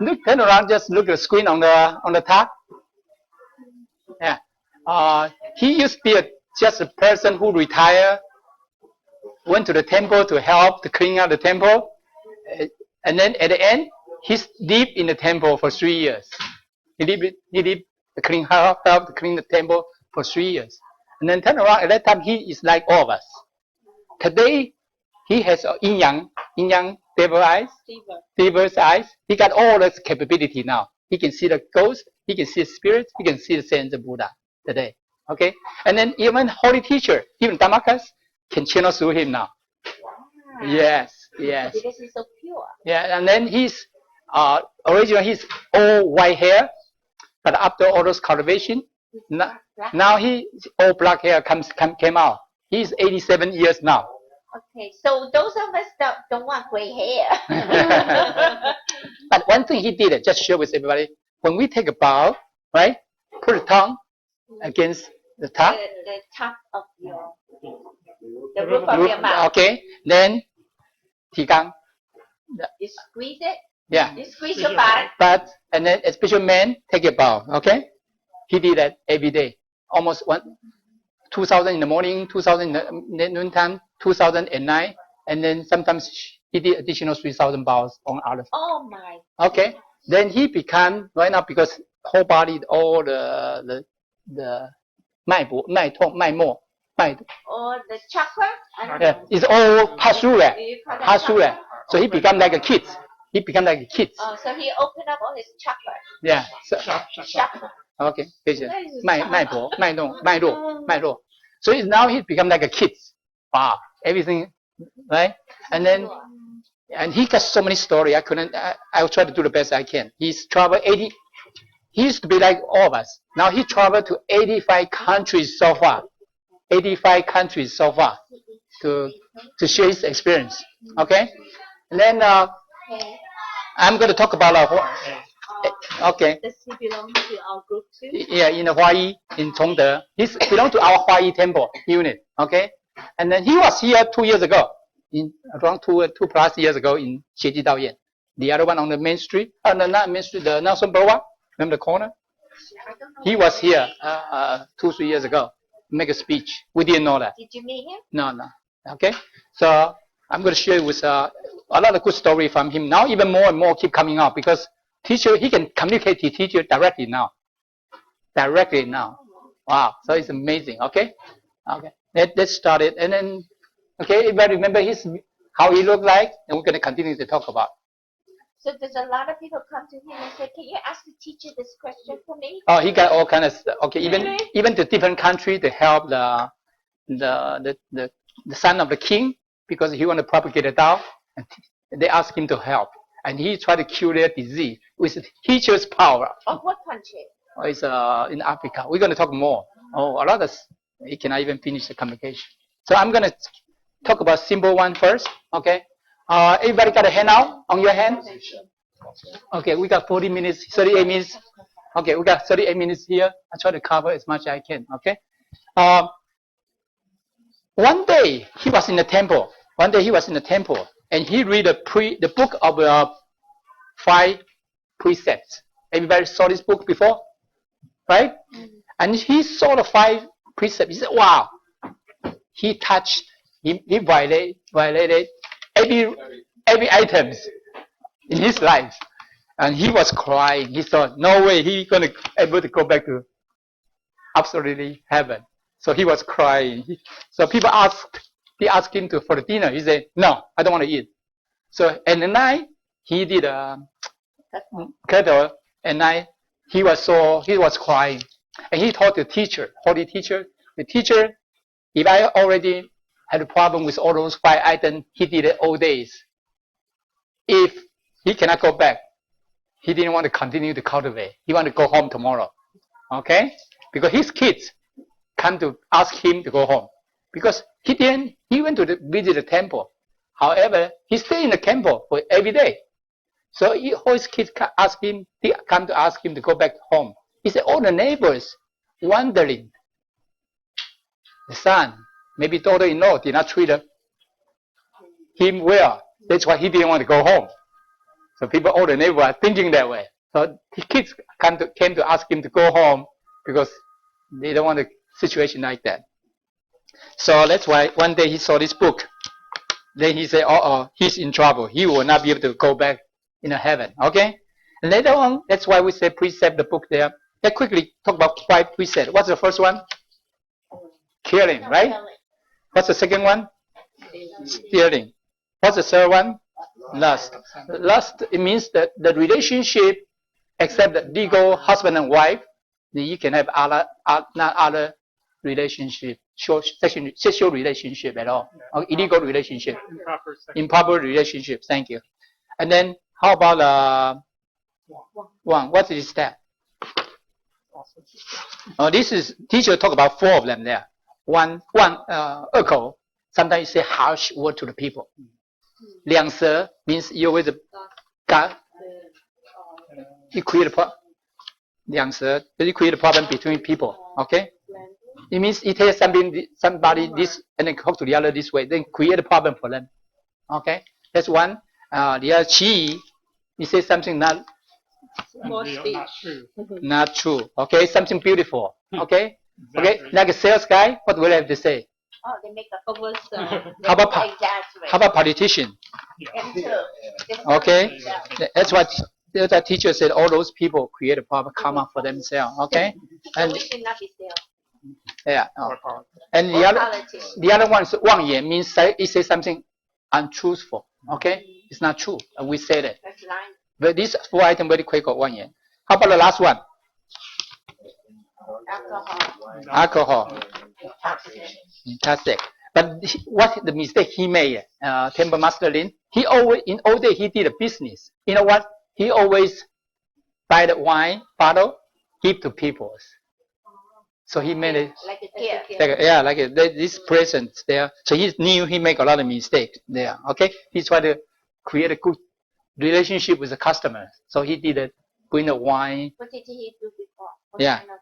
Look, turn around, just look at the screen on the top. Yeah. He used to be just a person who retired, went to the temple to help to clean out the temple, and then at the end, he's deep in the temple for 3 years. He did help to clean the temple for 3 years, and then turn around. At that time, he is like all of us. Today, he has yin yang devil eyes, devil's eyes. He got all this capability now. He can see the ghost. He can see the spirits. He can see the saints of Buddha today. Okay, and then even holy teacher, even Damakas, can channel through him now. Wow. Yes. Because he's so pure. Yeah, and then he's originally he's all white hair, but after all those cultivation, now he all black hair came out. He's 87 years now. Okay, so those of us that don't want gray hair. But one thing he did, just share with everybody, when we take a bow, right, put the tongue against the top. The top of the roof of your mouth. Okay, then Tigang. You squeeze it. Yeah. You squeeze your butt. But and then especially men take a bow. Okay, he did that every day, almost 2,000 in the morning, 2,000 in the noontime, 2,000 at night, and then sometimes he did additional 3,000 bows on others. Oh my. Okay, then he become right now because whole body all the 脉搏、脉痛、脉脉 or the chakra. Yeah, it's all pass through it. So he become like a kid. He become like a kid. Oh, so he opened up all his chakra. Yeah. So, chakra. Okay, 谢谢。脉搏、脉动、脉络。So now he become like a kid. Wow, everything, right? And then, and he got so many stories. I'll try to do the best I can. He's traveled 80. He used to be like all of us. Now he traveled to 85 countries so far. 85 countries so far to share his experience. Okay, and then I'm going to talk about okay. Does he belong to our group too? Yeah, in the Hawaii, in Chongde. He belongs to our Hawaii temple unit. Okay, and then he was here 2 years ago, in around two plus years ago in Xieji Daoyan. The other one on the main street, not main street, the Nelson Boulevard, remember the corner? He was here 2-3 years ago. Make a speech. We didn't know that. Did you meet him? No. Okay. So I'm going to share with a lot of good story from him. Now even more and more keep coming out because teacher, he can communicate to teacher directly now. Wow. So it's amazing. Okay. Let's start it. And then, okay, everybody remember how he looked like, and we're going to continue to talk about. So there's a lot of people come to him and say, "Can you ask the teacher this question for me?" Oh, he got all kind of stuff. Okay, even to different country to help the son of the king because he want to propagate the Tao, and they ask him to help, and he tried to cure their disease with teacher's power. Of what country? Oh, it's in Africa. We're going to talk more. Oh, a lot of he cannot even finish the communication. So I'm going to talk about simple one first. Okay. Everybody got a hand out on your hand? Okay, we got 40 minutes, 38 minutes. Okay, we got 38 minutes here. I try to cover as much as I can. Okay. One day he was in the temple. And he read the book of 5 precepts. Everybody saw this book before, right? And he saw the 5 precepts. He said, "Wow!" He touched, he violated every items in his life, and he was crying. He thought, no way he's gonna able to go back to absolutely heaven. So he was crying. So people asked him for the dinner. He said, "No, I don't want to eat." So at the night he did a kettle. At night he was crying, and he told the teacher, holy teacher, the teacher, if I already had a problem with all those 5 items, he did it all days. If he cannot go back, he didn't want to continue to cultivate. He wanted to go home tomorrow. Okay? Because his kids come to ask him to go home. Because he went to visit the temple. However, he stayed in the temple for every day. So all his kids come to ask him to go back home. He said, all the neighbors wondering. The son, maybe daughter-in-law, did not treat him well. That's why he didn't want to go home. So people, all the neighbors are thinking that way. So the kids came to ask him to go home because they don't want a situation like that. So that's why one day he saw this book. Then he said, oh, he's in trouble. He will not be able to go back in heaven. Okay? And later on, that's why we say precept the book there. Let's quickly talk about 5 precepts. What's the first one? Killing, right? What's the second one? Stealing. What's the third one? Lust. Lust, it means that the relationship, except the legal husband and wife, then you can have not other relationship, sexual relationship at all, or illegal relationship, improper relationship. Thank you. And then how about one? What is that? Oh, this is teacher talk about 4 of them there. One, 恶口. Sometimes you say harsh word to the people. 两舌 means you always you create a problem. 两舌 you create a problem between people. Okay. It means you tell somebody this and then talk to the other this way, then create a problem for them. Okay, that's one. The other qi, you say something not true. Okay, something beautiful. Okay, okay, like a sales guy, what will I have to say? Oh, they make a focus. How about politician? Okay, that's what the teacher said. All those people create a problem, karma for themselves. Okay, and we should not be still. yeah. Oh. And the other one is 妄言 means it says something untruthful. Okay, it's not true. And we say that. That's lying. But these 4 items very quick of 妄言. How about the last one? Alcohol. Fantastic. But what the mistake he made, Temple Master Lin? He always in old day he did a business. You know what? He always buy the wine bottle, give to people. So he made it like a gift. like this present there. So he knew he make a lot of mistakes there. Okay, he tried to create a good relationship with the customer. So he did it, bring the wine. What did he do before? What Yeah. kind of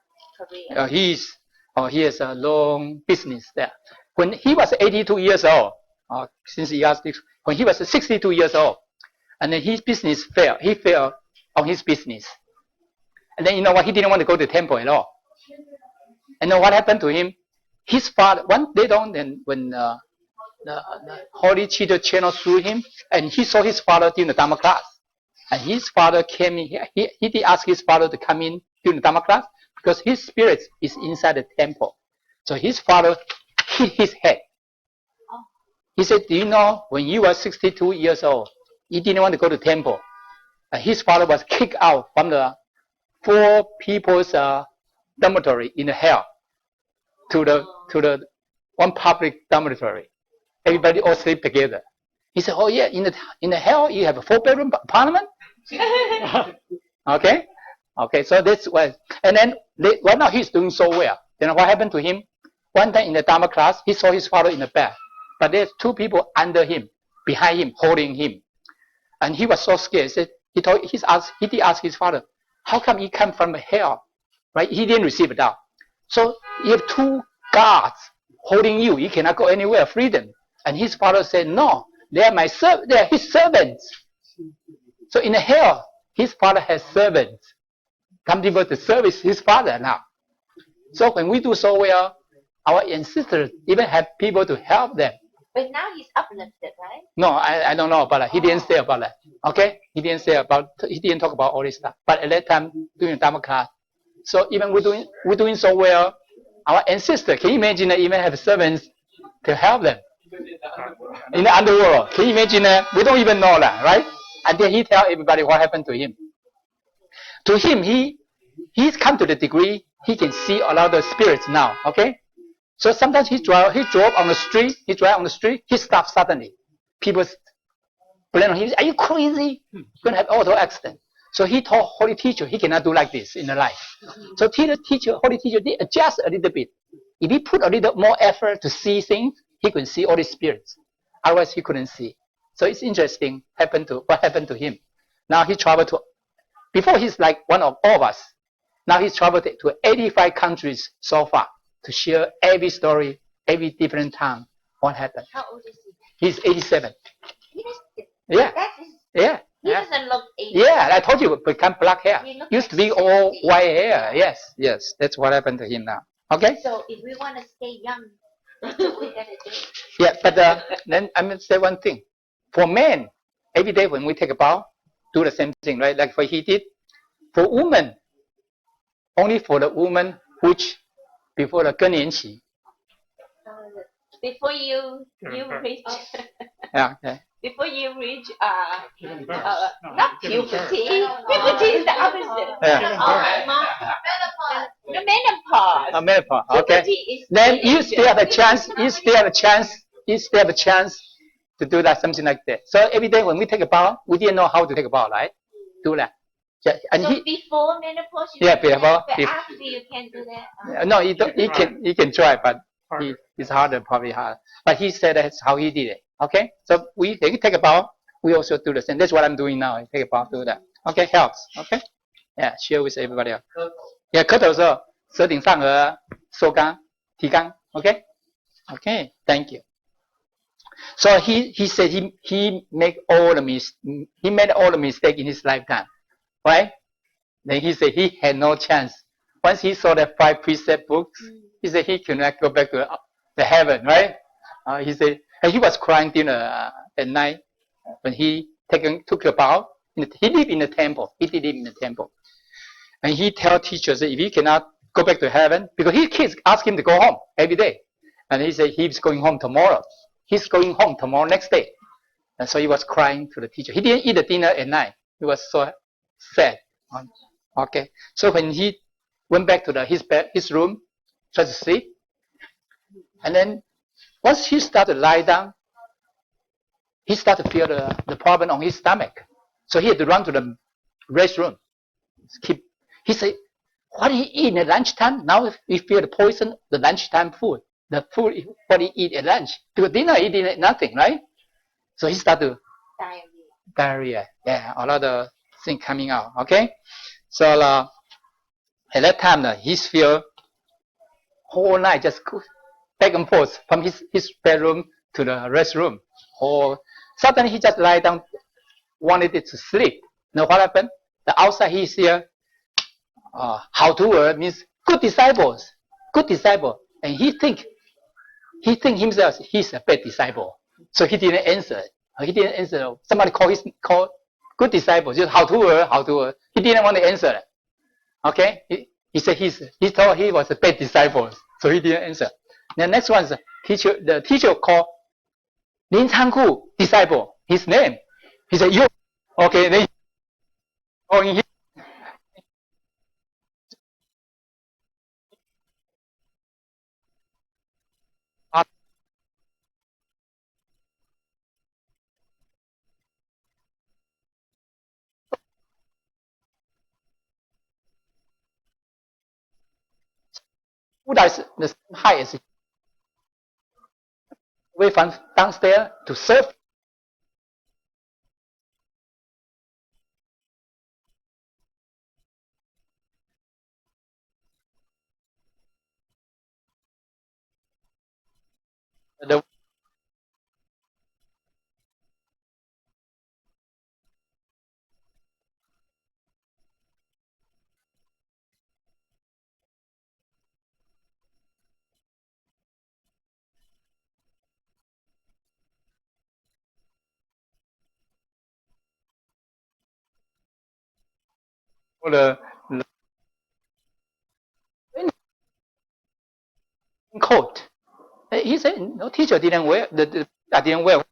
career? He has a long business there. When he was 82 years old, since he asked this, when he was 62 years old, and then his business failed. He failed on his business. And then you know what? He didn't want to go to temple at all. And then what happened to him? His father, one day on, then when the Holy Teacher channeled through him, and he saw his father during the Dharma class. And his father came in, he did ask his father to come in during the Dharma class because his spirit is inside the temple. So his father hit his head. He said, do you know, when you were 62 years old, you didn't want to go to temple. And his father was kicked out from the 4 people's dormitory in the hell to the one public dormitory. Everybody all sleep together. He said, oh yeah, in the hell you have a 4-bedroom apartment? Okay, so that's why. And then right now he's doing so well. Then what happened to him? One time in the Dharma class, he saw his father in the bed, but there's 2 people under him, behind him, holding him, and he was so scared. He did ask his father, how come he come from hell? Right? He didn't receive it out. So you have 2 guards holding you. You cannot go anywhere, freedom. And his father said, no, they are his servants. So in the hell, his father has servants. Come people to service his father now. So when we do so well, our ancestors even have people to help them. But now he's uplifted, right? No, I don't know about that. He didn't say about that. Okay? He didn't talk about all this stuff. But at that time, during the Dharma class, so even we're doing so well, our ancestors, can you imagine they even have servants to help them? In the underworld, can you imagine that? We don't even know that, right? And then he tell everybody what happened to him. To him, he's come to the degree he can see a lot of spirits now, okay? So sometimes he drove on the street, he stops suddenly. People blame on him, are you crazy? You're going to have auto accident. So he told Holy Teacher he cannot do like this in the life. So Holy Teacher did adjust a little bit. If he put a little more effort to see things, he could see all the spirits. Otherwise he couldn't see. So it's interesting what happened to him. Now he traveled to, before he's like one of all of us. Now he's traveled to 85 countries so far to share every story, every different time, what happened. How old is he? He's 87. Yes. Yeah. That is Yeah. He Yeah. doesn't look 80. Yeah, I told you, become black hair. He looks Used to like be all 60. white hair. Yes, yes, that's what happened to him now. Okay. So if we want to stay young, that's what we gotta do. Yeah, but then I'm gonna say one thing. For men, every day when we take a bath, do the same thing, right? Like what he did. For women, only for the woman which before the 更年期. Before you reach Yeah. Okay. before you reach not puberty. Puberty is the opposite. Yeah. The menopause. Menopause. Okay. Puberty is Then you teenager. still have a chance. You still have a chance. You still have a chance to do that, something like that. So every day when we take a bath, we didn't know how to take a bath, right? Do that. Yeah, and So he, before menopause, you yeah, can do that, before- but before- after you can do that. no, he can try, but it's harder, probably hard. But he said that's how he did it. Okay, so we take a bath. We also do the same. That's what I'm doing now. I take a bath, do that. Okay, helps. Okay, yeah, share with everybody else. Yeah, 磕头的时候，舌顶上颚收肛，提肛。Okay, okay, thank you. So he said he made all the mistake in his lifetime, right? Then he said he had no chance. Once he saw the 5 precept books, he said he could not go back to the heaven, right? He said and he was crying dinner at night when he took a bath. He lived in the temple. He did live in the temple, and he tell teachers that if he cannot go back to heaven, because his kids ask him to go home every day, and he said he's going home tomorrow. He's going home tomorrow next day, and so he was crying to the teacher. He didn't eat the dinner at night. He was so sad. Okay, so when he went back to his room, tried to sleep, and then once he started to lie down, he started to feel the problem on his stomach. So he had to run to the restroom. He said, what did he eat at lunchtime? Now he feel the poison, the lunchtime food. The food, what he eat at lunch. Because dinner he did nothing, right? So he started diarrhea. Yeah, a lot of things coming out. Okay? So at that time, he feel whole night just back and forth from his bedroom to the restroom. Or suddenly he just lie down, wanted it to sleep. Now what happened? The outside he hear how to means good disciples, good disciple, and he think himself he's a bad disciple. So he didn't answer. He didn't answer. Somebody call good disciple, just how to. He didn't want to answer. Okay, he said he thought he was a bad disciple, so he didn't answer. The next one is teacher. The teacher called Lin Changku disciple. His name. He said you. Okay, then he. Buddha is the same height as way from downstairs to serve. The coat. He said no teacher didn't wear I didn't wear.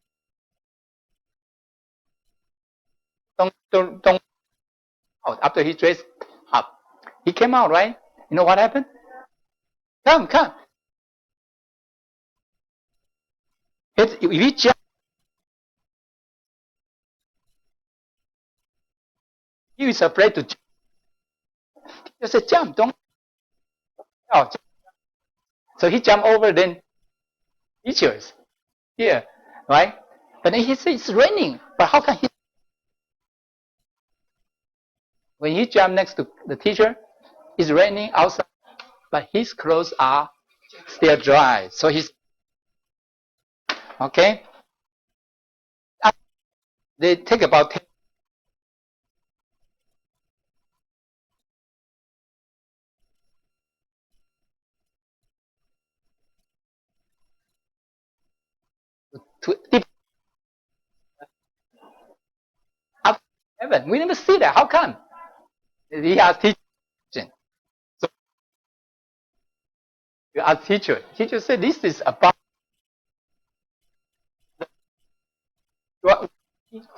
Don't out after he dressed up. He came out, right? You know what happened? Come. If he jump, he is afraid to jump. He said, jump, don't out. So he jumped over then teachers. Here, right? But then he said it's raining. But how can he when he jumped next to the teacher, it's raining outside, but his clothes are still dry. So he's okay. They take about 10 to deep up heaven. We never see that. How come? He has teaching. So you ask teacher. Teacher said this is about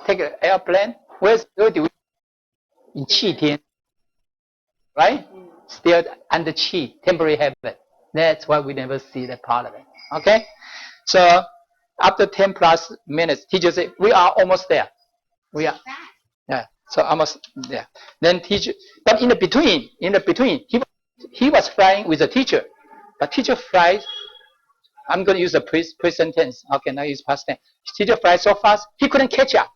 take an airplane. Where do we in Qi Tian? Right? Still under Qi, temporary heaven. That's why we never see that part of it. Okay? So after 10 plus minutes, teacher said, we are almost there. We are. Yeah. So almost there. Then teacher, but in the between, he was flying with the teacher. But teacher flies, I'm going to use the present tense. Okay, now use past tense. Teacher flies so fast, he couldn't catch up.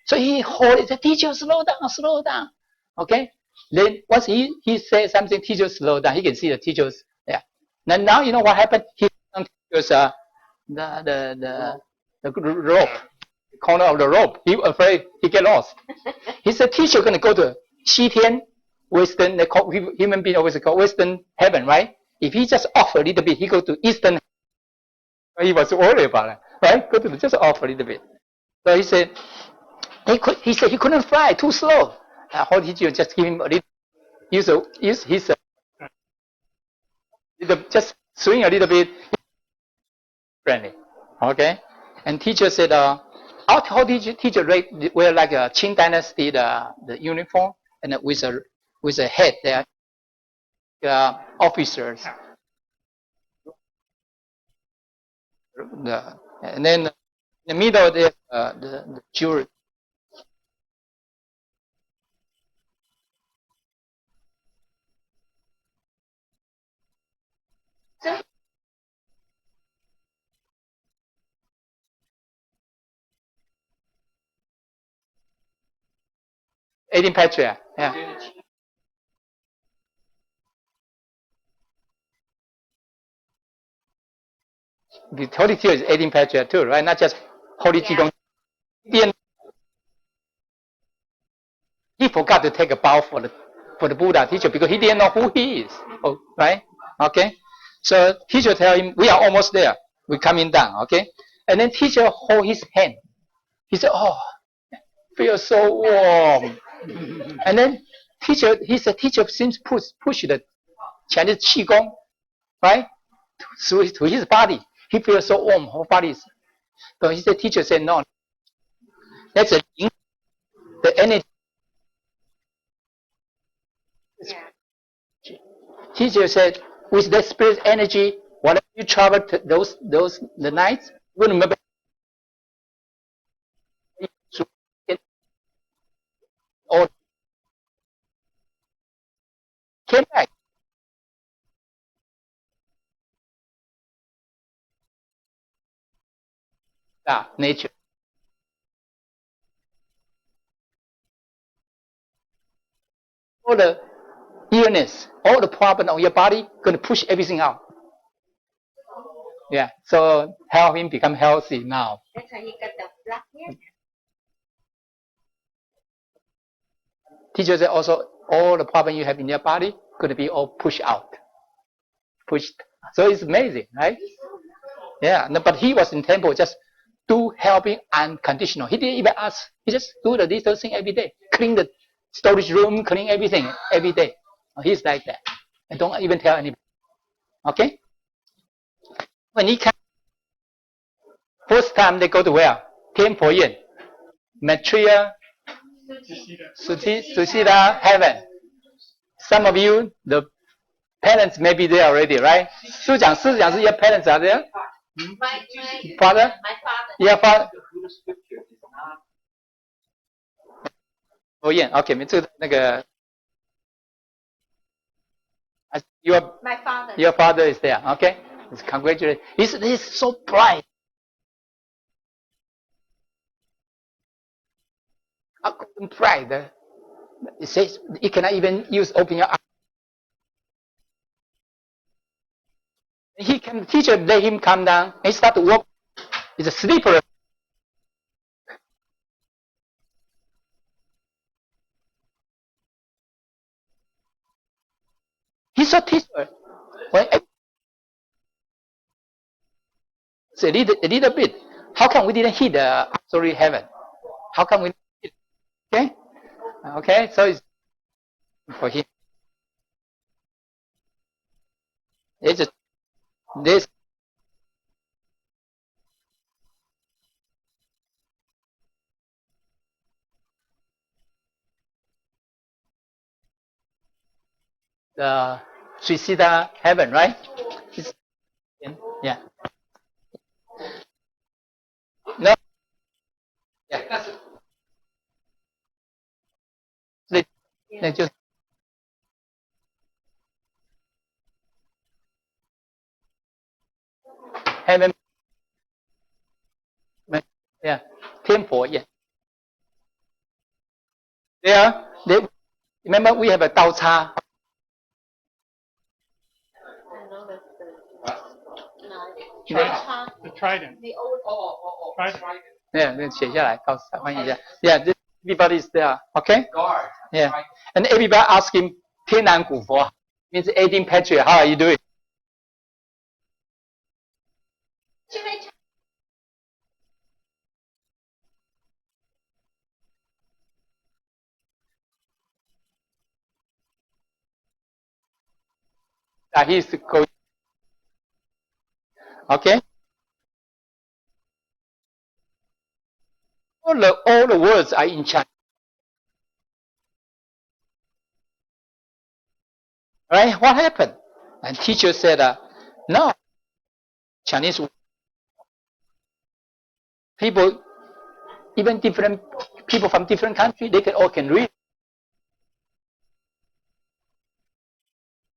So he hold the teacher, slow down, slow down. Okay? Then once he says something, teacher slow down. He can see the teacher's, yeah. Now you know what happened? He found teacher's, the rope, the corner of the rope. He afraid he get lost. He said, teacher going to go to Qi Tian, Western, they call, human being always call Western heaven, right? If he just off a little bit, he go to Eastern. He was worried about it, right? Go to just off a little bit. So he said, he said he couldn't fly, too slow. How did you just give him a little, use his, just swing a little bit, friendly, okay? And teacher said, how did you teacher wear like a Qing Dynasty the uniform and with a head there, officers. And then in the middle there's the jewelry. So, 18 Patriarch, yeah. The Holy Teacher is 18 Patriarch too, right? Not just Holy Qigong. He forgot to take a bow for the Buddha teacher because he didn't know who he is. Oh, right? Okay. So teacher tell him, we are almost there. We're coming down. Okay. And then teacher hold his hand. He said, oh, feels so warm. And then he said, teacher seems push the Chinese Qigong, right? To his body. He feels so warm. Whole body is. So he said, teacher said, no. That's the energy. yeah. Teacher said, with that spirit energy, whatever you travel to the nights, you will remember. Or came back. Nature. All the illness, all the problem on your body, going to push everything out. Yeah. So help him become healthy now. That's how you get the black hair. Teacher said also all the problem you have in your body going to be all pushed out. Pushed. So it's amazing, right? Yeah. No, but he was in temple just do helping unconditional. He didn't even ask. He just do the little thing every day. Clean the storage room, clean everything every day. He's like that. And don't even tell anybody. Okay? When he came, first time they go to where? Temple Yin. Maitreya, Susita, heaven. Some of you, the parents may be there already, right? 师长 your parents are there? My Father? my father. Your father? Oh yeah, okay, 这个那个 My father. your father is there, okay? Congratulations. He's so bright. Bright. It says you cannot even open your eyes. He can teacher let him come down. He start to walk. He's a sleeper. He's a teacher. When it's a little bit. How come we didn't hit the absolute heaven? How come we? Okay, okay. So it's for him. It's just this. The suicida heaven, right? It's, yeah. No. Yeah. They just heaven. Yeah. Temple. Yeah. There. They remember we have a Dao Cha. The trident. Trident. Yeah, 写下来，告诉他翻译一下。Yeah, this, everybody is there. Okay. Yeah. And everybody ask him 天南古佛 means 18 Patriot. How are you doing? He's going. Okay. All the words are in Chinese. Right? What happened? And teacher said, no, Chinese people, even different people from different countries, they all can read.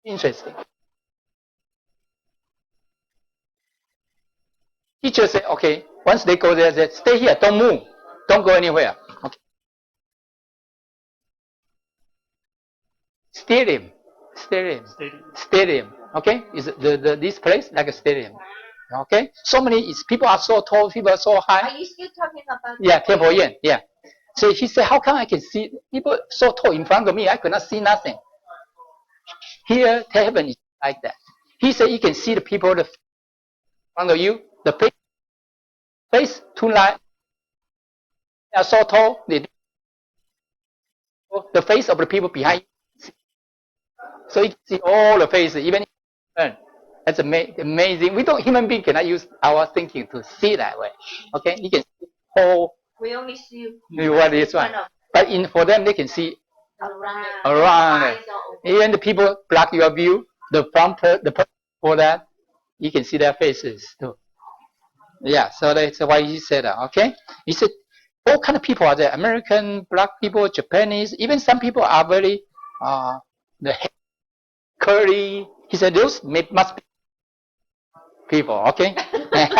Interesting. Teacher said, okay, once they go there, they stay here, don't move, don't go anywhere. Okay. Stadium. Okay, is this place like a stadium? Okay, so many people are so tall, people are so high. Are you still talking about? Yeah, Temple Yin. Yeah. So he said, how come I can see people so tall in front of me? I could not see nothing. Here, heaven is like that. He said, you can see the people in front of you, the face, two lines. They are so tall. The face of the people behind you. So you can see all the faces, even that's amazing. Human beings cannot use our thinking to see that way. Okay, you can see whole. We only see what is right. But for them, they can see around. Even the people block your view. The person for that, you can see their faces too. Yeah, so that's why he said that. Okay, he said all kind of people are there. American, black people, Japanese, even some people are very the curly. He said those must be people. Okay. That's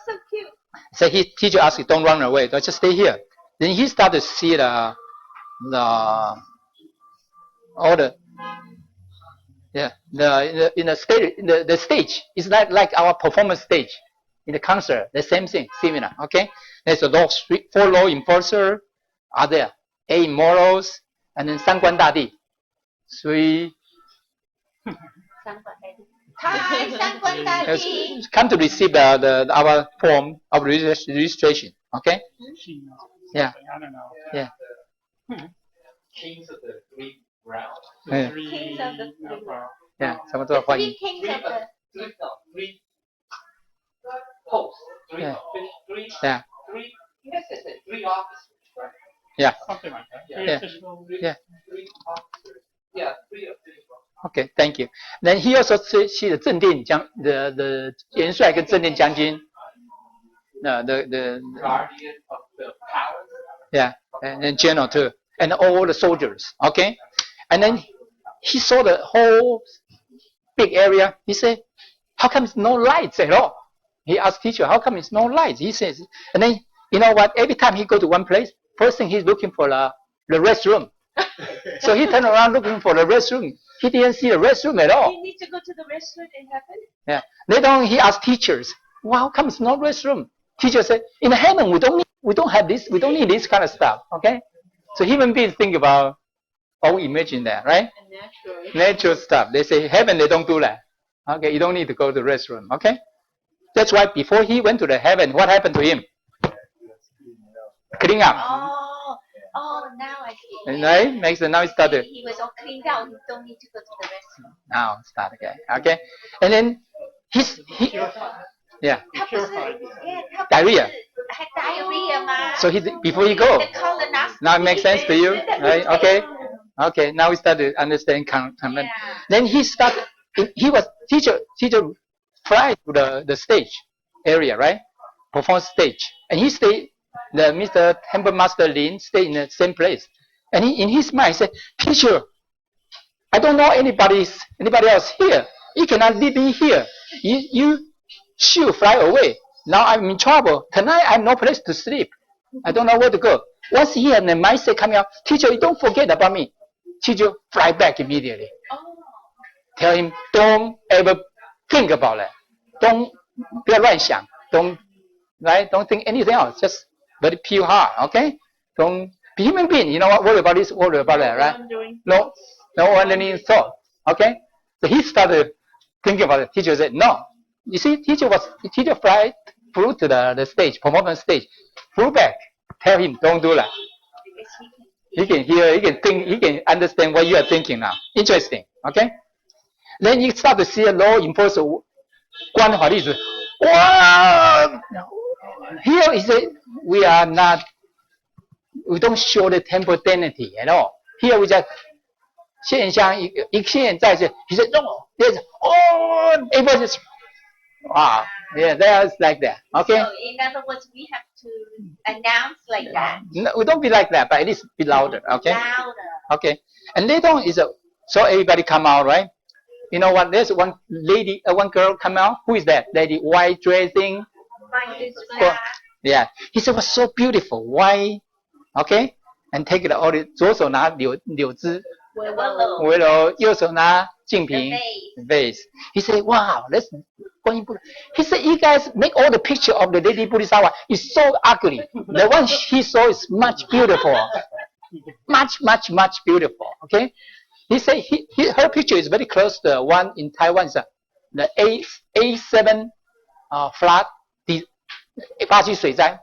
so cute. So teacher asked, don't run away, don't just stay here. Then he started to see all the the stage. It's like our performance stage in the concert. The same thing, similar. Okay. There's a law, 4 law enforcer are there. 8 morals, and then 三官大帝 3. Come to receive our form of registration. Okay. Yeah. I don't know. Yeah. Kings of the 3 realms. Yeah. Kings of the 3 realms. Yeah. The 3 kings of the 3 posts. 3 Yeah. officials. 3. Yeah. 3. Yes, it's 3 officers. Right? Yeah. Something like that. Yeah. Yeah. 3 officers. Yeah, 3 officials. Okay, thank you. Then he also see the 正殿将 the 元帅跟正殿将军 the guardian of the palace. Yeah, and then general too, and all the soldiers. Okay, and then he saw the whole big area. He said, how come it's no lights at all? He asked teacher, how come it's no lights? He says, and then you know what, every time he go to one place, first thing he's looking for the restroom. So he turned around looking for the restroom. He didn't see the restroom at all. You need to go to the restroom in heaven? Yeah. Later on, he asked teachers, well, how come it's no restroom? Teacher said, in heaven, we don't have this, we don't need this kind of stuff. Okay? So human beings think about, we imagine that, right? Natural stuff. They say, heaven, they don't do that. Okay, you don't need to go to the restroom. Okay? That's why before he went to the heaven, what happened to him? Clean up. Now I see. Right? Makes now it started. He was all cleaned out. He don't need to go to the restroom. Now start again. Okay. And then he yeah. Diarrhea. Had diarrhea, ma. So before he go. The colonoscopy. Now it makes sense to you, right? Okay. Okay. Now we start to understand. Then he started. He was teacher fly to the stage area, right? Perform stage, and he stayed. The Mr. Temple Master Lin stayed in the same place, and he in his mind said, "Teacher, I don't know anybody else here. You cannot leave me here. You should fly away. Now I'm in trouble. Tonight I have no place to sleep. I don't know where to go." Once he had the mindset coming out, "Teacher, you don't forget about me." Teacher fly back immediately. Tell him, don't ever think about it. Don't 不要乱想. Don't think anything else. Just very pure heart. Okay. Don't be human being. You know what? Worry about this. Worry about that. Right? No wandering thought. Okay. So he started thinking about it. Teacher said, "No." You see, teacher flew to the stage, performance stage, flew back. Tell him, don't do that. He can hear, he can think, he can understand what you are thinking now. Interesting. Okay. Then you start to see a law enforcer 关法律子. Wow! Here is it. We don't show the temple dignity at all. Here we just 现象一现在是 he said no. There's everybody just wow. Yeah, that's like that. Okay. So in other words, we have to announce like that. No, we don't be like that, but at least be louder. Okay. Louder. Okay. And later on so everybody come out, right? You know what? There's one lady, one girl come out. Who is that? Lady, white dressing. Yeah. He said, was so beautiful. Why? Okay. And take it all. 左手拿柳枝，围楼，右手拿净瓶 vase. He said, wow, let's. He said, you guys make all the picture of the lady Bodhisattva. It's so ugly. The one he saw is much beautiful. Much beautiful. Okay. He said her picture is very close to the one in Taiwan. The A7 flood, the 巴西水灾.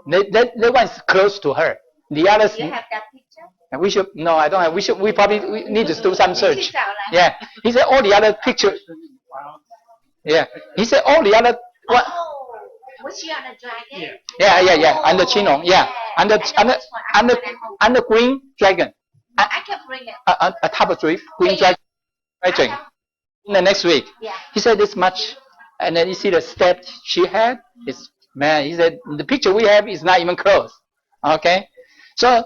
That one is close to her. The others. You have that picture? We should. No, I don't have. We probably need to do some search. Yeah. He said all the other pictures. Yeah. He said all the other. What? Oh, was she on a dragon? Yeah. Under Qinglong. Yeah. Under green dragon. I can bring it. A top of green dragon. In the next week. Yeah. He said this much, and then you see the step she had. It's man. He said the picture we have is not even close. Okay. So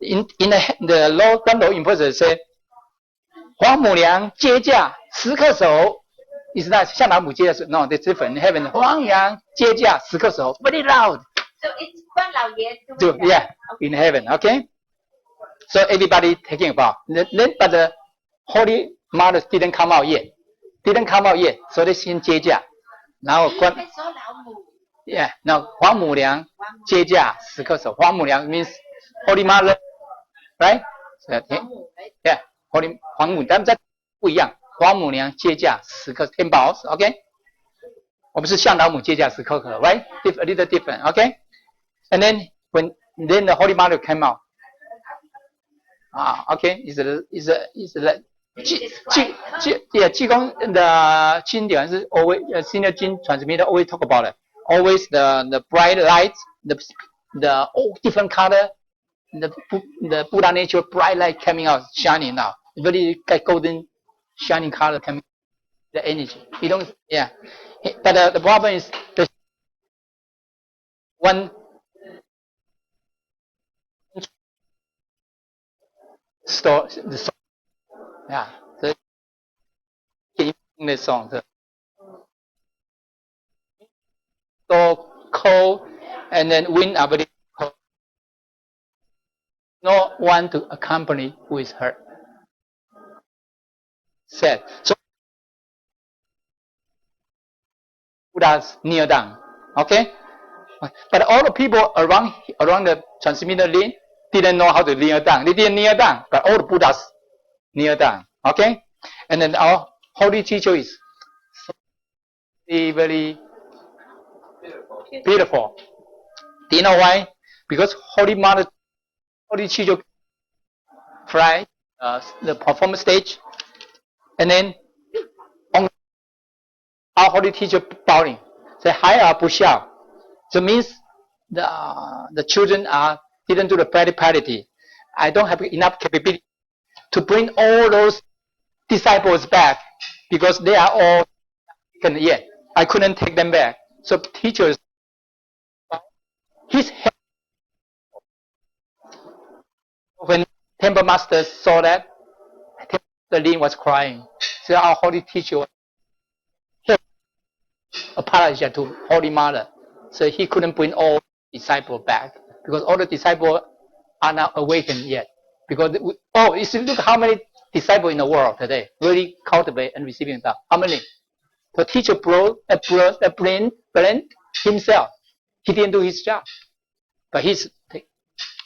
in the law, one law enforcer said, 黄母娘接驾10颗手 is not 向老母接驾 no, it's different. In heaven, 黄娘接驾10颗手 very loud. So it's 关老爷 doing that. Yeah, in heaven. Okay. So everybody taking about. But the Holy Mother didn't come out yet. So they 先接驾，然后关。Yeah. Now 黄母娘接驾10颗手。黄母娘 means Holy Mother, right? Yeah. Holy 黄母，但在不一样。黄母娘接驾10颗天宝 ，OK？ 我们是向老母接驾10颗颗 ，right? A little different, OK? And then then the Holy Mother came out. Okay, is like 济公的经典是 always senior 经 transmitter always talk about it. Always the bright lights, the different color, the Buddha nature bright light coming out, shining now. Very like golden shining color coming, the energy. You don't, yeah. But the problem is the one store the song. Yeah. The song. So cold and then wind up very cold. No one to accompany with her. Said. So Buddha's kneel down. Okay? But all the people around the transmitter lane didn't know how to kneel down. They didn't kneel down, but all the Buddhas kneel down. Okay? And then our holy teacher is very, very beautiful. Do you know why? Because Holy Mother, Holy Teacher, fly the performance stage, and then on our Holy Teacher bowing, say "Hai不孝." So means the children didn't do the practicality. I don't have enough capability to bring all those disciples back because they are all taken yet. I couldn't take them back. So teachers, his head, when temple master saw that, the Lin was crying. So our holy teacher apologized to Holy Mother. So he couldn't bring all disciples back because all the disciples are not awakened yet. Because you see, look how many disciples in the world today really cultivate and receiving that. How many? The teacher blamed himself. He didn't do his job, but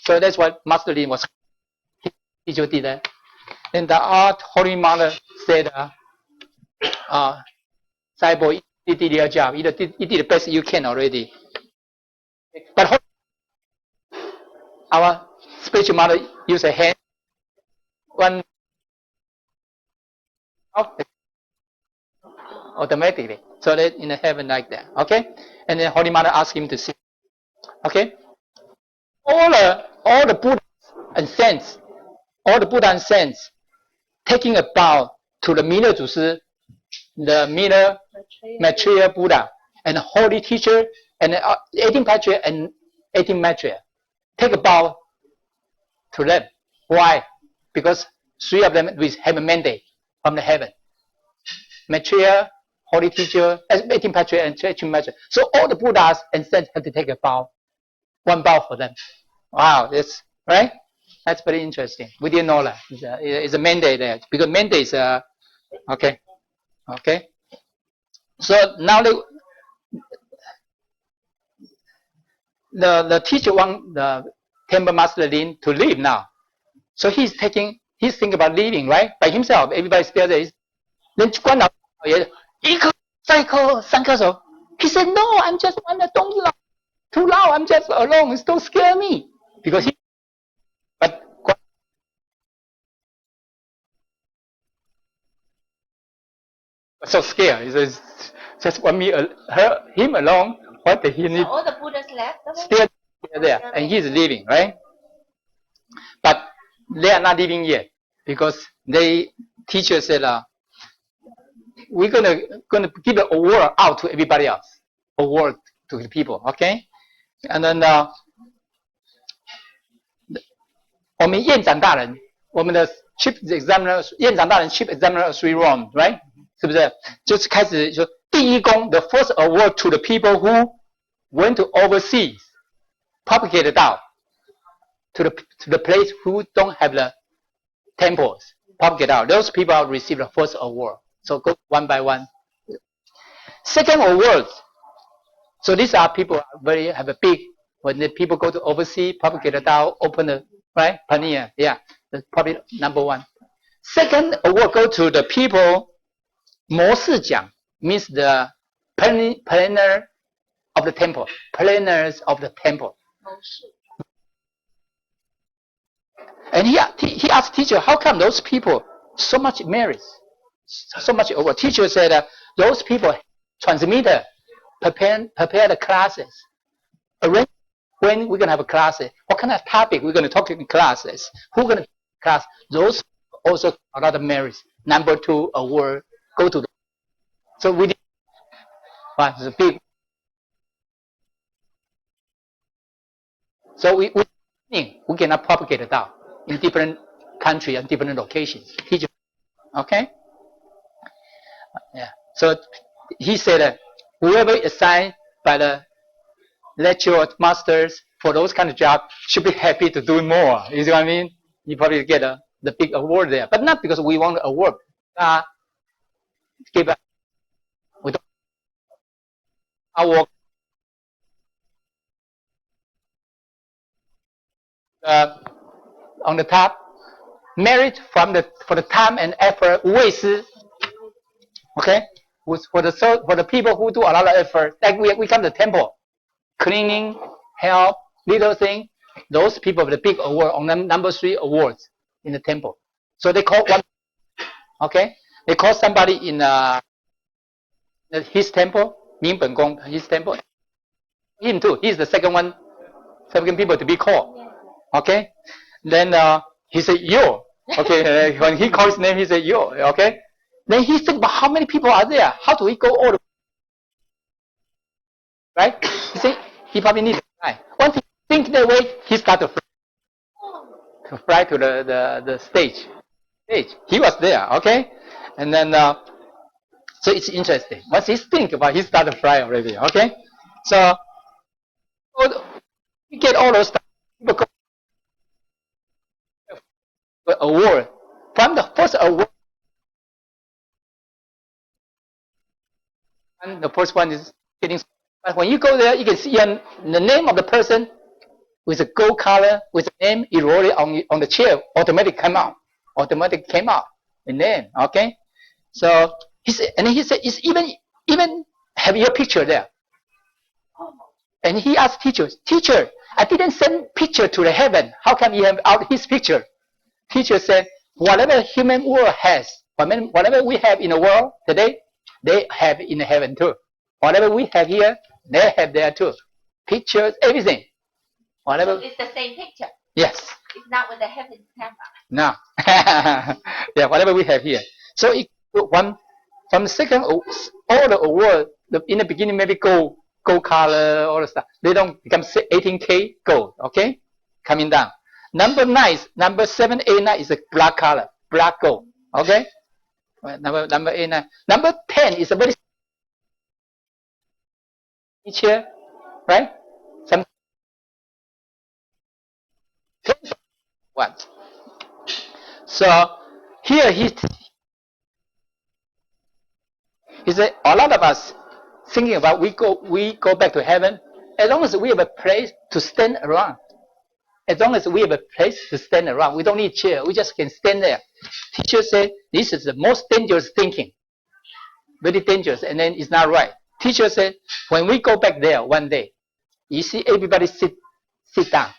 so that's what Master Lin was. Teacher did that. And the Holy Mother said, "Disciple, you did your job. You did the best you can already." But our spiritual mother used a hand, one automatically, so that in the heaven like that. Okay, and then Holy Mother asked him to sit. Okay, all the Buddhas and saints, taking a bow to the middle Zushi, the middle Maitreya Buddha, and the Holy Teacher, and 18 Patriarch and 18 Maitreya. Take a bow to them. Why? Because 3 of them have a mandate from the heaven. Maitreya, Holy Teacher, 18 Patriarch, and 18 Maitreya. So all the Buddhas and saints have to take a bow. One bow for them. Wow, that's right. That's very interesting. We didn't know that. It's a mandate there because mandate is okay. So now the teacher want the temple master Lin to leave now. So he's thinking about leaving, right? By himself. Everybody still there. Then 关了也一颗再颗三颗手. He said, "No, I'm just one. Don't loud, too loud. I'm just alone. Don't scare me." Because but so scared. He says, "Just want him alone. What did he need?" So all the Buddhas left. Still there, and he's leaving, right? But they are not leaving yet because teacher said, "We're gonna give an award out to everybody else, award to the people, okay?" And then 我们院长大人，我们的 chief examiner 院长大人 chief examiner of 3 Rome, right? 是不是？就是开始说第一功 the first award to the people who went to overseas, propagated out to the place who don't have the temples, propagate out. Those people receive the first award. So go one by one. Second award. So these are people have a big, when the people go to overseas, propagate it out, open the right panier. Yeah, that's probably number 1. Second award go to the people. 模式奖 means the planner of the temple, planners of the temple. And he asked teacher, how come those people so much merits, so much over? Teacher said those people transmitter, prepare the classes, arrange when we're gonna have a class, what kind of topic we're gonna talk in classes, who's gonna class. Those also a lot of merits. Number 2 award go to. So we did. But it's a big. So we cannot propagate it out in different countries and different locations. Okay? Yeah. So he said whoever is assigned by the lecturer masters for those kind of jobs should be happy to do more. You see what I mean? You probably get the big award there. But not because we want an award. Give we don't our work. On the top, merit for the time and effort, 无畏师. Okay, for the people who do a lot of effort, like we come to the temple, cleaning, help, little thing. Those people with the big award on number 3 awards in the temple. So they call one. Okay, they call somebody in his temple, Mingben Gong, his temple. Him too. He's the second people to be called. Okay, then he said yo. Okay, when he calls his name, he said yo. Okay, then he think about how many people are there. How do we go all the right? He said he probably needs to fly. Once he think that way, he start to fly to the stage. He was there. Okay, and then so it's interesting. Once he think about, he start to fly already. Okay, so we get all those stuff. Award from the first award, and the first one is getting. But when you go there, you can see the name of the person with a gold color with the name. You roll it on the chair, automatic came out. The name. Okay, so he said, it's even have your picture there. And he asked teacher, I didn't send picture to the heaven. How come you have out his picture? Teacher said, whatever human world has, whatever we have in the world today, they have in heaven too. Whatever we have here, they have there too. Pictures, everything. Whatever. It's the same picture. Yes. It's not with the heaven camera. No. Yeah, whatever we have here. So from the second, all the award, in the beginning maybe gold color, all the stuff. They don't become 18K gold, okay? Coming down. Number 7, 8, 9 is a black color, black gold, okay? Number 8, 9. Number 10 is a very here, right? Some what? So here he said a lot of us thinking about we go back to heaven as long as we have a place to stand around. As long as we have a place to stand around, we don't need chair. We just can stand there. Teacher said this is the most dangerous thinking. Very dangerous, and then it's not right. Teacher said when we go back there one day, you see everybody sit down.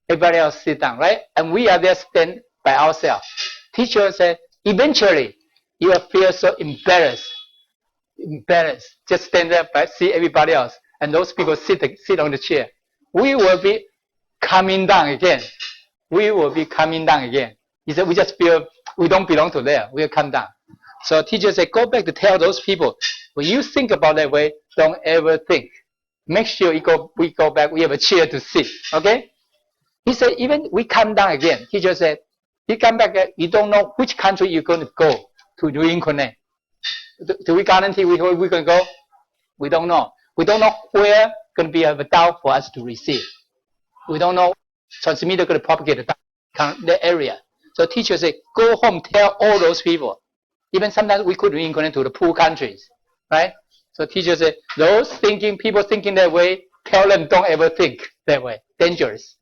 Everybody else sit down, right? And we are there stand by ourselves. Teacher said eventually you will feel so embarrassed. Just stand there but see everybody else. And those people sit on the chair. We will be coming down again. He said, we just feel we don't belong to there. We'll come down. So teacher said, go back to tell those people, when you think about that way, don't ever think. Make sure we go back, we have a chair to sit. Okay? He said, even we come down again. Teacher said, you come back, you don't know which country you're going to go to reincarnate. Do we guarantee we're going to go? We don't know. We don't know where going to be a doubt for us to receive. We don't know transmitter going to propagate the area. So teacher say, go home, tell all those people. Even sometimes we could reincarnate to the poor countries, right? So teacher say, those people thinking that way, tell them don't ever think that way. Dangerous.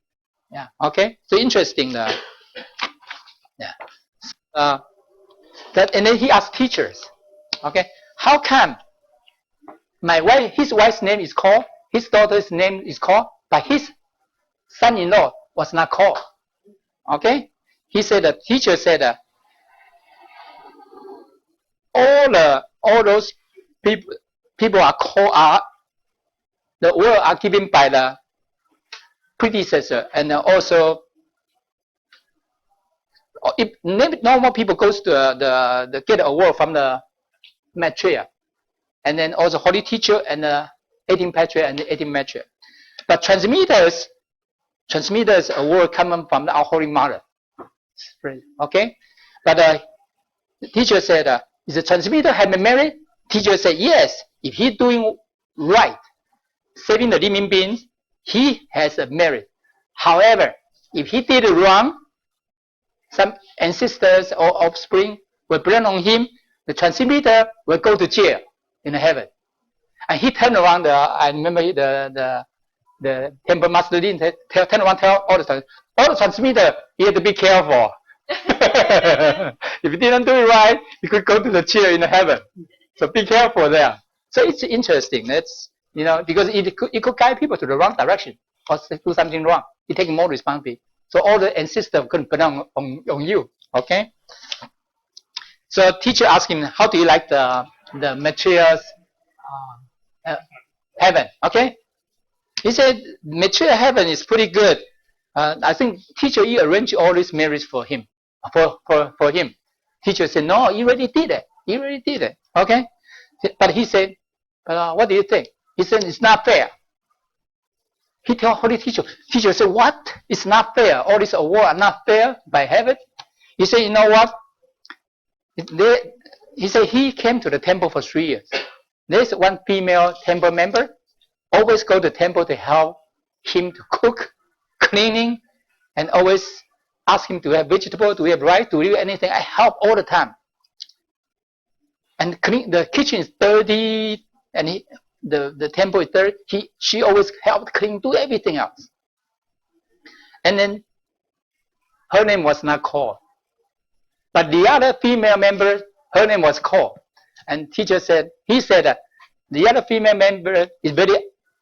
Yeah. Okay. So interesting. Yeah. And then he asked teachers, okay, how come his wife's name is called, his daughter's name is called, but his son-in-law was not called. Okay? He said, the teacher said, all those people are called, the word are given by the predecessor, and also if normal people goes to the get award from the matriarch, and then also holy teacher and the 18 patriarch and the 18 matriarch. But transmitters award coming from our Holy Mother. Okay? But the teacher said, is the transmitter have been married? Teacher said, yes. If he's doing right, saving the living beings, he has a merit. However, if he did it wrong, some ancestors or offspring will blame on him. The transmitter will go to jail in heaven. And he turned around. I remember the temple master didn't turn around, tell all the transmitter, you have to be careful. If you didn't do it right, you could go to the chair in heaven. So be careful there. So it's interesting. That's, because it could guide people to the wrong direction or do something wrong. You take more responsibility. So all the ancestors could put on you. Okay. So teacher asked him, how do you like the materials heaven? Okay. He said material heaven is pretty good. I think teacher, you arranged all this marriage for him, for him. Teacher said, no, you already did it. You already did it. Okay. But he said, what do you think? He said, it's not fair. He told holy teacher. Teacher said, what? It's not fair. All these awards are not fair by heaven. He said, you know what? He said he came to the temple for 3 years. There's one female temple member, always go to the temple to help him to cook, cleaning, and always ask him to have vegetable, do we have rice, do we have anything. I help all the time. And the kitchen is dirty, and the temple is dirty. She always helped clean, do everything else. And then her name was not called. But the other female member, her name was called. And teacher said, he said that the other female member is very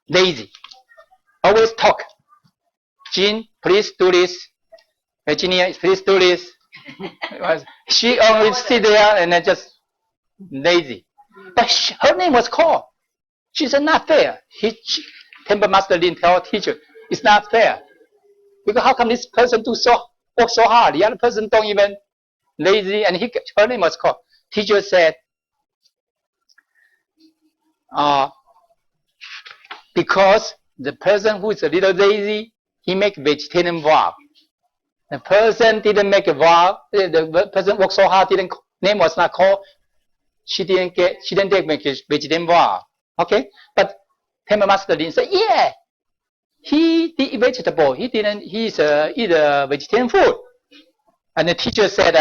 lazy. Always talk. Jean, please do this. Virginia, please do this. She always sit there and then just lazy. But her name was called. She said, not fair. Temple master didn't tell teacher, it's not fair. Because how come this person work so hard? The other person don't even lazy, and her name was called. Teacher said, because the person who is a little lazy, he make vegetarian vow. The person didn't make a vow. The person worked so hard, name was not called. She didn't make a vegetarian vow. Okay, but temple master didn't say, yeah, he eat vegetable. He eat vegetarian food. And the teacher said,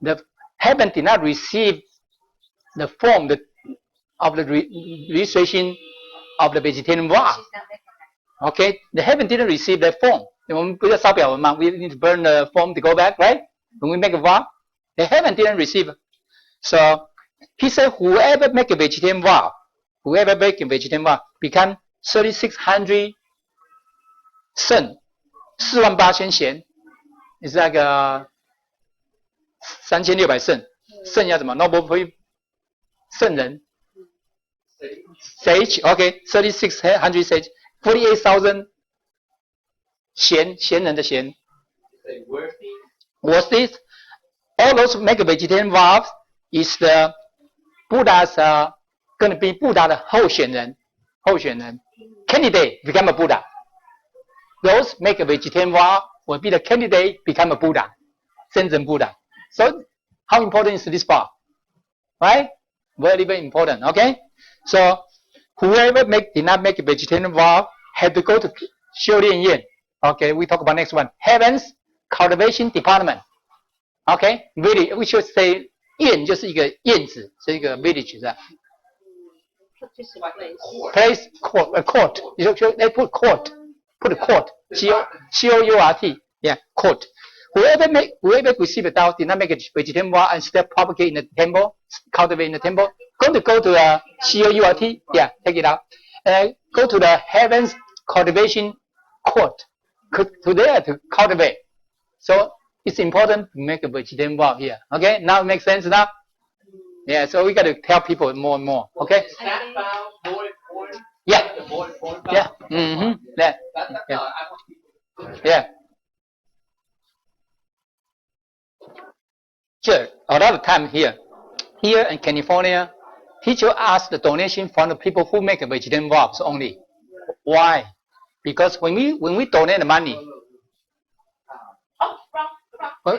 the heaven did not receive the form of the registration of the vegetarian vow. Okay, the heaven didn't receive that form. We need to burn the form to go back, right? When we make a vow, the heaven didn't receive it. So he said, whoever make a vegetarian vow, become 3,600 圣，48000贤，你是那个3600圣，圣要怎么 ？Noble 圣人 ，sage OK，3600 sage，48,000 贤人的贤 ，worthy. All those make a vegetarian vows is the Buddha's going to be Buddha 的候选人 candidate become a Buddha. Those make a vegetarian vow will be the candidate become a Buddha, Shenzhen Buddha. So how important is this vow? Right? Very, very important. Okay? So whoever did not make a vegetarian vow had to go to 修炼院. Okay, we talk about next one. Heaven's cultivation department. Okay, really, we should say 院就是一个院子，是一个 village 是吧？ Place court. They put court. Put a court. C-O-U-R-T. Yeah, court. Whoever receive a Tao did not make a vegetarian vow and still propagate in the temple, cultivate in the temple, going to go to the C-O-U-R-T. Yeah, take it out. Go to the heaven's cultivation court. To there to cultivate. So it's important to make a vegetarian vow here. Okay, now it makes sense now? Yeah, so we got to tell people more and more. Okay? Yeah. Yeah. Mm-hmm. Yeah. Yeah. Sure. A lot of time here in California, teacher ask the donation from the people who make a vegetarian vows only. Why? Because when we donate the money,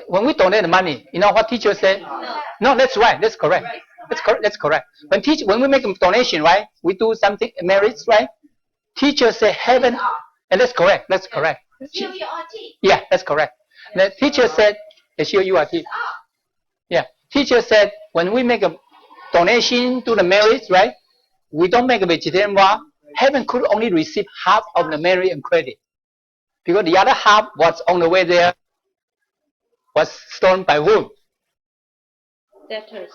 when we donate the money, you know what teacher said? No, that's right. That's correct. That's correct. When we make a donation, right? We do something merits, right? Teacher say heaven, and that's correct. That's correct. Yeah, that's correct. The teacher said, C-O-U-R-T. Yeah, teacher said when we make a donation to the merits, right? We don't make a vegetarian vow. Heaven could only receive half of the merit and credit, because the other half was on the way there, was stolen by whom? Debtors.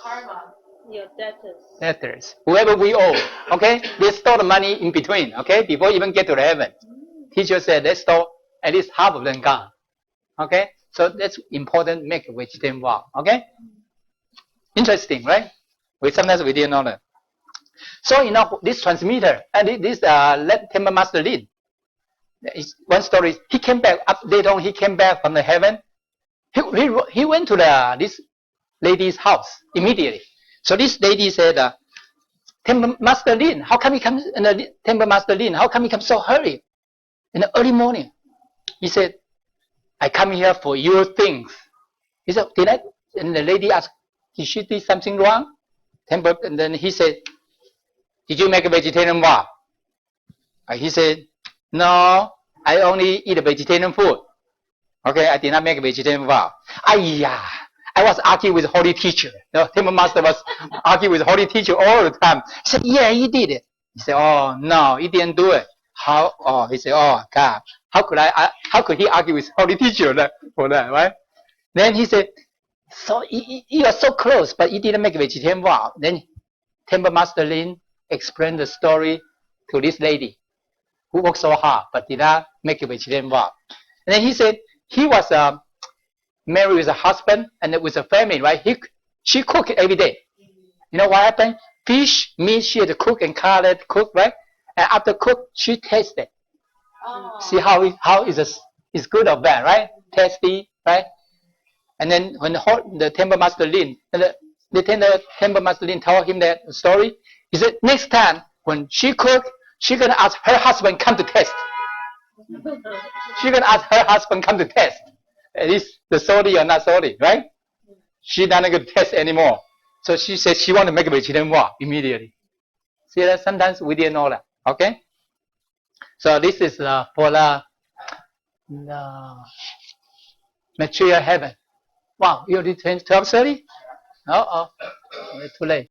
Your debtors. Debtors. Whoever we owe. Okay? They store the money in between. Okay? Before even get to the heaven. Teacher said let's store at least half of them gone. Okay? So that's important. Make a vegetarian vow. Okay? Interesting, right? Sometimes we didn't know that. So this transmitter and this Temple Master Lin. One story. He came back later on. He came back from the heaven. He went to this lady's house immediately. So this lady said, Temple Master Lin, how come he comes? Temple Master Lin, how come he comes so early in the early morning? He said, I come here for your things. He said, did I? And the lady asked, did she do something wrong? And then he said, did you make a vegetarian vow? He said, no, I only eat a vegetarian food. Okay, I did not make a vegetarian vow. I was arguing with Holy Teacher. The Temple Master was arguing with Holy Teacher all the time. He said, yeah, he did it. He said, oh, no, he didn't do it. How? Oh, he said, oh, God, how could he argue with Holy Teacher for that, right? Then he said, so you are so close, but you didn't make a vegetarian vow. Then Temple Master Lin explained the story to this lady who worked so hard, but did not make a vegetarian vow. And then he said, he was married with a husband and with a family, right? She cooked every day. You know what happened? Fish, meat, she had to cook and cook, right? And after cook, she tasted. Oh. See how it's good or bad, right? Tasty, right? And then when the Temple Master Lin, the Temple Master Lin told him that story, he said, next time when she cook, she's gonna ask her husband come to test. She's gonna ask her husband come to test. Is the salty or not salty, right? She's not going to test anymore. So she said she want to make a vegetarian vow immediately. See that? Sometimes we didn't know that. Okay? So this is for the material heaven. Wow, you already 12:30? Uh-oh. Too late.